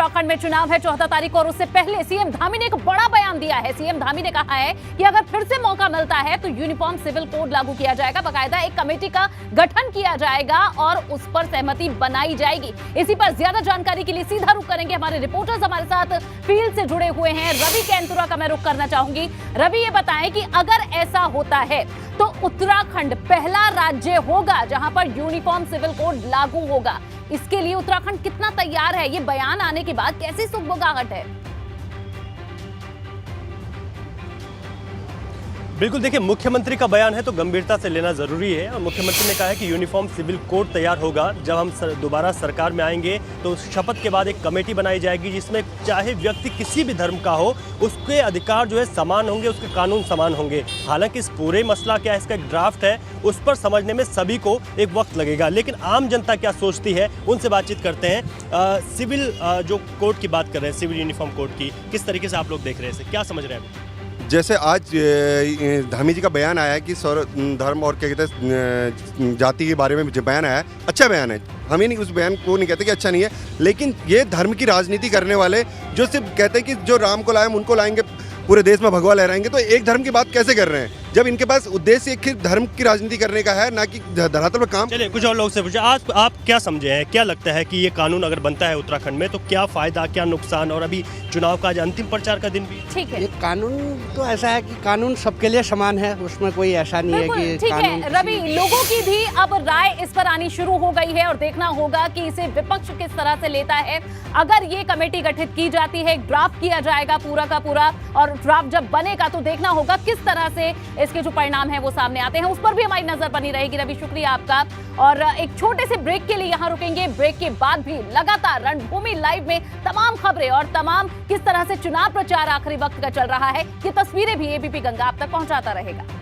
उत्तराखंड में चुनाव है 14 तारीख को और उससे पहले सीएम धामी ने एक बड़ा बयान दिया है। सीएम धामी ने कहा है कि अगर फिर से मौका मिलता है तो यूनिफॉर्म सिविल कोड लागू किया जाएगा, बाकायदा एक कमेटी का गठन किया जाएगा और उस पर सहमति बनाई जाएगी। इसी पर ज्यादा जानकारी के लिए सीधा रुख करेंगे, हमारे रिपोर्टर्स हमारे साथ फील्ड से जुड़े हुए हैं। रवि कैंतुरा का मैं रुख करना चाहूंगी। रवि, ये बताएं कि अगर ऐसा होता है तो उत्तराखंड पहला राज्य होगा जहां पर यूनिफॉर्म सिविल कोड लागू होगा। इसके लिए उत्तराखंड कितना तैयार है? ये बयान आने के बाद कैसी सुगबुगाहट है? बिल्कुल, देखिए, मुख्यमंत्री का बयान है तो गंभीरता से लेना जरूरी है। और मुख्यमंत्री ने कहा है कि यूनिफॉर्म सिविल कोड तैयार होगा जब हम दोबारा सरकार में आएंगे तो शपथ के बाद एक कमेटी बनाई जाएगी जिसमें चाहे व्यक्ति किसी भी धर्म का हो उसके अधिकार जो है समान होंगे, उसके कानून समान होंगे। हालांकि इस पूरे मसला क्या है, इसका एक ड्राफ्ट है, उस पर समझने में सभी को एक वक्त लगेगा। लेकिन आम जनता क्या सोचती है उनसे बातचीत करते हैं। सिविल जो कोड की बात कर रहे हैं, सिविल यूनिफॉर्म कोड की, किस तरीके से आप लोग देख रहे हैं इसे, क्या समझ रहे हैं? जैसे आज धामी जी का बयान आया है कि धर्म और क्या कहते हैं जाति के बारे में जो बयान आया है, अच्छा बयान है। हम ही नहीं उस बयान को नहीं कहते कि अच्छा नहीं है, लेकिन ये धर्म की राजनीति करने वाले जो सिर्फ कहते हैं कि जो राम को लाए हम उनको लाएंगे, पूरे देश में भगवा लहराएंगे, तो एक धर्म की बात कैसे कर रहे हैं जब इनके पास उद्देश्य एक धर्म की राजनीति करने का है, ना कि धरातल पर काम। चलिए कुछ और लोग से पूछे, आज आप क्या समझे हैं, क्या लगता है कि ये कानून अगर बनता है उत्तराखंड में तो क्या फायदा, क्या नुकसान? और अभी चुनाव का आज अंतिम प्रचार का दिन भी ठीक है। ये कानून तो ऐसा है कि कानून सबके लिए समान है, उसमें कोई ऐसा नहीं है कि ठीक है। रवि, लोगों की भी अब राय इस पर आनी शुरू हो गई है और देखना होगा कि इसे विपक्ष किस तरह से लेता है। अगर ये कमेटी गठित की जाती है, ड्राफ्ट किया जाएगा पूरा का पूरा, और ड्राफ्ट जब बनेगा तो देखना होगा किस तरह से इसके जो परिणाम है वो सामने आते हैं। उस पर भी हमारी नजर बनी रहेगी। रवि, शुक्रिया आपका। और एक छोटे से ब्रेक के लिए यहां रुकेंगे। ब्रेक के बाद भी लगातार रणभूमि लाइव में तमाम खबरें और तमाम किस तरह से चुनाव प्रचार आखिरी वक्त का चल रहा है, ये तस्वीरें भी एबीपी गंगा आप तक पहुंचाता रहेगा।